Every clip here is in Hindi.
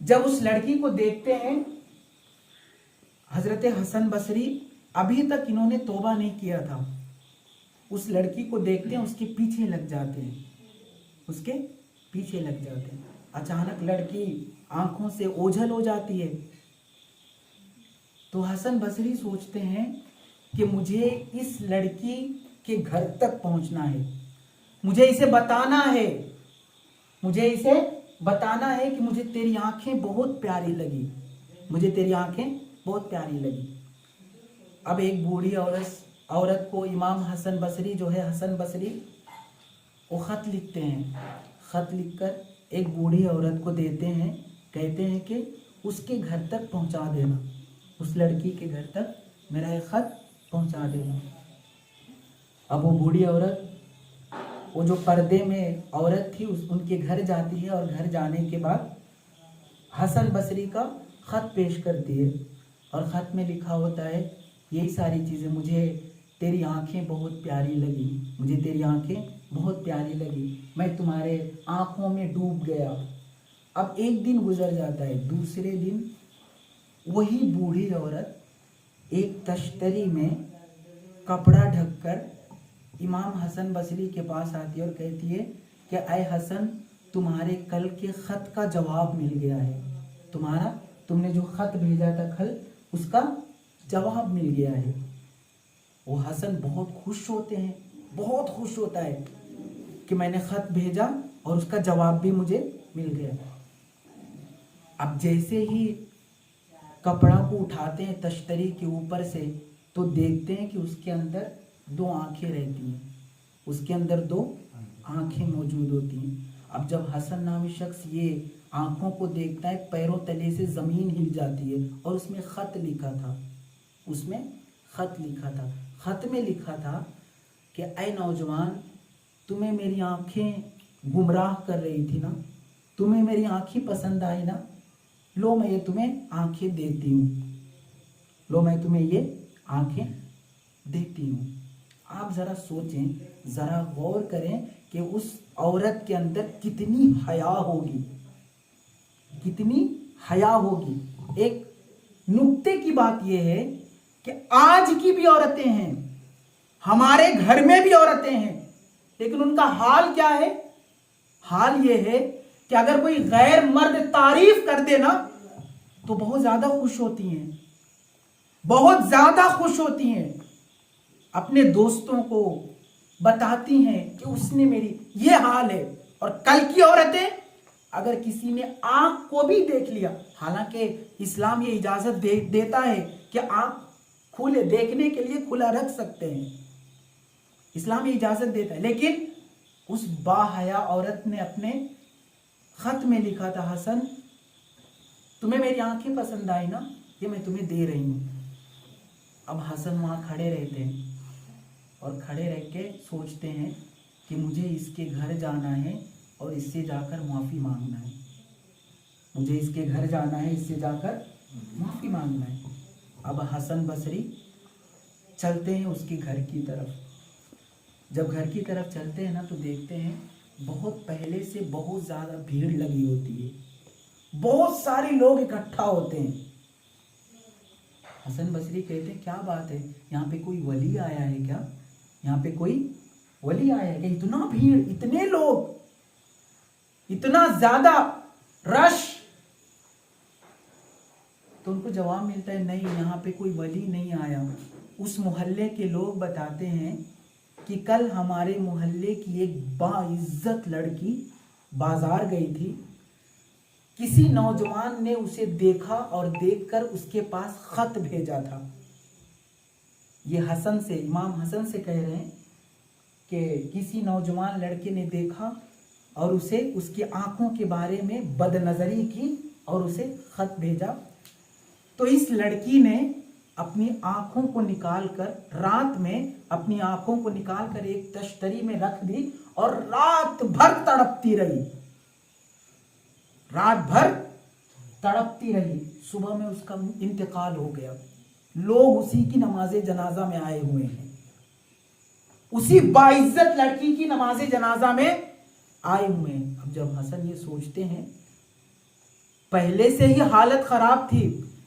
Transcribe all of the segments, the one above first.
जब उस लड़की को देखते हैं, हजरत हसन बसरी, अभी तक इन्होंने तौबा नहीं किया था, उस लड़की को देखते हैं, उसके पीछे लग जाते हैं, उसके पीछे लग जाते हैं। अचानक लड़की आंखों से ओझल हो जाती है। तो हसन बसरी सोचते हैं कि मुझे इस लड़की के घर तक पहुंचना है, मुझे इसे बताना है, मुझे इसे बताना है कि मुझे तेरी आंखें बहुत प्यारी लगी, मुझे तेरी आंखें बहुत प्यारी लगी। अब एक बूढ़ी औरत को इमाम हसन बसरी जो है, हसन बसरी, वो खत लिखते हैं। खत लिखकर एक बूढ़ी औरत को देते हैं, कहते हैं कि उसके घर तक पहुंचा देना, उस लड़की के घर तक मेरा एक खत पहुंचा देना। अब वो बूढ़ी औरत, वो जो पर्दे में औरत थी, उनके घर जाती है और घर जाने के बाद हसन बसरी का खत पेश करती है और खत में लिखा होता है यही सारी चीज़ें, मुझे तेरी आंखें बहुत प्यारी लगी, मुझे तेरी आंखें बहुत प्यारी लगी, मैं तुम्हारे आंखों में डूब गया। अब एक दिन गुजर जाता है, दूसरे दिन वही बूढ़ी औरत एक तश्तरी में कपड़ा ढककर इमाम हसन बसरी के पास आती है और कहती है कि ऐ हसन, तुम्हारे कल के खत का जवाब मिल गया है, तुमने जो खत भेजा था कल, उसका जवाब मिल गया है। वो हसन बहुत खुश होते हैं, बहुत खुश होता है कि मैंने खत भेजा और उसका जवाब भी मुझे मिल गया। अब जैसे ही कपड़ा को उठाते हैं तश्तरी के ऊपर से, तो देखते हैं कि उसके अंदर दो आंखें रहती हैं, उसके अंदर दो आंखें मौजूद होती हैं। अब जब हसन नामी शख्स ये आंखों को देखता है, पैरों तले से ज़मीन हिल जाती है और उसमें ख़त लिखा था, उसमें ख़त लिखा था। ख़त में लिखा था कि ऐ नौजवान, तुम्हें मेरी आंखें गुमराह कर रही थी ना, तुम्हें मेरी आंखें पसंद आई ना, लो मैं ये तुम्हें आंखें देती हूँ, लो मैं तुम्हें ये आंखें देती हूँ। आप ज़रा सोचें, ज़रा गौर करें कि उस औरत के अंदर कितनी हया होगी, कितनी हया होगी। एक नुक्ते की बात यह है कि आज की भी औरतें हैं, हमारे घर में भी औरतें हैं, लेकिन उनका हाल क्या है? हाल यह है कि अगर कोई गैर मर्द तारीफ कर देना तो बहुत ज्यादा खुश होती हैं, बहुत ज्यादा खुश होती हैं, अपने दोस्तों को बताती हैं कि उसने मेरी, ये हाल है। और कल की औरतें, अगर किसी ने आंख को भी देख लिया, हालांकि इस्लाम ये इजाजत देता है कि आंख खुले देखने के लिए खुला रख सकते हैं, इस्लाम ये इजाजत देता है, लेकिन उस बाहया औरत ने अपने खत में लिखा था, हसन तुम्हें मेरी आंखें पसंद आई ना, ये मैं तुम्हें दे रही हूं। अब हसन वहां खड़े रहते हैं और खड़े रह के सोचते हैं कि मुझे इसके घर जाना है और इससे जाकर माफ़ी मांगना है, मुझे इसके घर जाना है, इससे जाकर माफ़ी मांगना है। अब हसन बसरी चलते हैं उसके घर की तरफ। जब घर की तरफ चलते हैं ना, तो देखते हैं बहुत पहले से बहुत ज़्यादा भीड़ लगी होती है, बहुत सारे लोग इकट्ठा होते हैं। हसन बसरी कहते हैं क्या बात है, यहाँ पे कोई वली आया है क्या, यहाँ पे कोई वली आया है क्या, इतना भीड़, इतने लोग, इतना ज्यादा रश। तो उनको जवाब मिलता है नहीं, यहाँ पे कोई वली नहीं आया। उस मोहल्ले के लोग बताते हैं कि कल हमारे मोहल्ले की एक बाइज्जत लड़की बाजार गई थी, किसी नौजवान ने उसे देखा और देखकर उसके पास खत भेजा था। ये हसन से, इमाम हसन से कह रहे हैं कि किसी नौजवान लड़के ने देखा और उसे उसकी आंखों के बारे में बदनजरी की और उसे खत भेजा। तो इस लड़की ने अपनी आंखों को निकालकर, रात में अपनी आंखों को निकालकर एक तश्तरी में रख दी और रात भर तड़पती रही, रात भर तड़पती रही। सुबह में उसका इंतकाल हो गया। लोग उसी की नमाजे जनाजा में आए हुए हैं, उसी बाइज्जत लड़की की नमाजे जनाजा में आए हुए हैं। अब जब हसन ये सोचते हैं पहले से ही हालत खराब थी,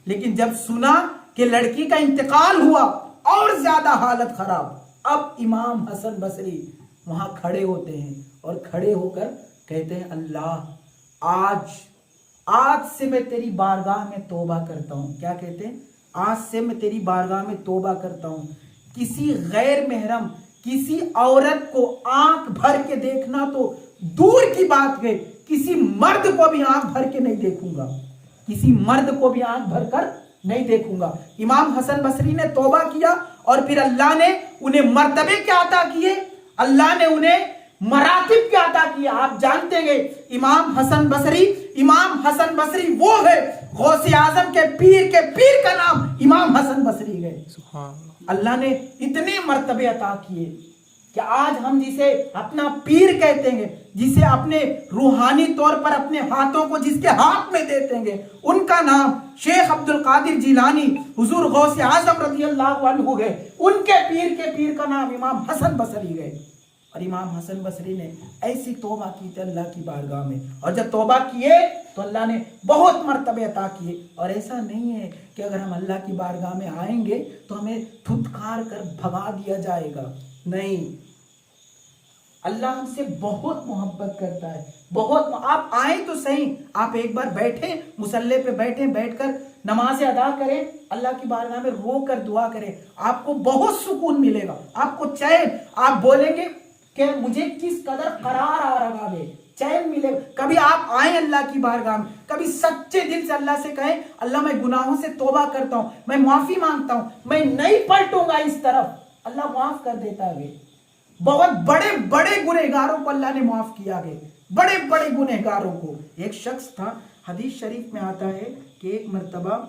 लेकिन जब सुना कि लड़की का इंतकाल हुआ और ज्यादा हालत खराब। अब इमाम हसन बसरी वहां खड़े होते हैं और खड़े होकर कहते हैं, अल्लाह आज से मैं तेरी बारगाह में तौबा करता हूं। क्या कहते हैं? आज से मैं तेरी बारगाह में तौबा करता हूं, किसी गैर महरम किसी औरत को आंख भर के देखना तो दूर की बात है, किसी मर्द को भी आंख भर के नहीं देखूंगा, किसी मर्द को भी आंख भर कर नहीं देखूंगा। इमाम हसन बसरी ने तौबा किया और फिर अल्लाह ने उन्हें मर्तबे क्या अता किए, अल्लाह ने उन्हें मरातिब क्या अता किए। आप जानते हैं इमाम हसन बसरी वो है, गौसे आजम के पीर का नाम इमाम हसन बसरी है। अल्लाह ने इतने मर्तबे अता किए कि आज हम जिसे अपना पीर कहते हैं, जिसे अपने रूहानी तौर पर अपने हाथों को जिसके हाथ में देते हैं, उनका नाम शेख अब्दुल कादिर जिलानी हुजूर गौसे आजम रज़ी अल्लाह अन्हु है। उनके पीर का नाम इमाम हसन बसरी है। और इमाम हसन बसरी ने ऐसी तौबा की थी अल्लाह की बारगाह में, और जब तौबा किए तो अल्लाह ने बहुत मर्तबे अता किए। और ऐसा नहीं है कि अगर हम अल्लाह की बारगाह में आएंगे तो हमें थुतकार कर भगा दिया जाएगा, नहीं, अल्लाह हमसे बहुत मोहब्बत करता है, बहुत। आप आए तो सही, आप एक बार बैठे मुसल्ले पे बैठकर नमाज अदा करें, अल्लाह की बारगाह में रो कर दुआ करें, आपको बहुत सुकून मिलेगा, आपको चैन। आप बोलेंगे कि मुझे किस कदर करार आ रहा है, चैन मिलेगा। कभी आप आए अल्लाह की बारगाह में, कभी सच्चे दिल से अल्लाह से कहें, अल्लाह मैं गुनाहों से तौबा करता हूं, मैं माफी मांगता हूं, मैं नहीं पलटूंगा इस तरफ, अल्लाह माफ कर देता है। बहुत बड़े बड़े गुनहगारों को अल्लाह ने माफ किया है, बड़े बड़े गुनहगारों को। एक शख्स था, हदीस शरीफ में आता है कि एक मर्तबा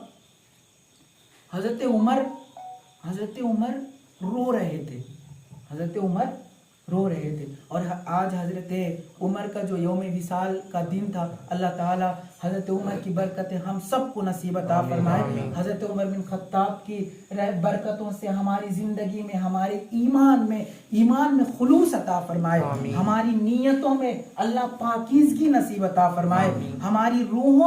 हजरत उमर रो रहे थे, हजरत उमर रो रहे थे। और आज हजरत उमर का जो यौम विसाल का दिन था, अल्लाह ताला हजरत उमर की बरकतें हम सबको नसीब अता फरमाए। हजरत उमर बिन खत्ताब की बरकतों से हमारी जिंदगी में, हमारे ईमान में खुलूस अता फरमाए, हमारी नीयतों में अल्लाह पाकीज़गी नसीब अता फरमाए, हमारी रूहों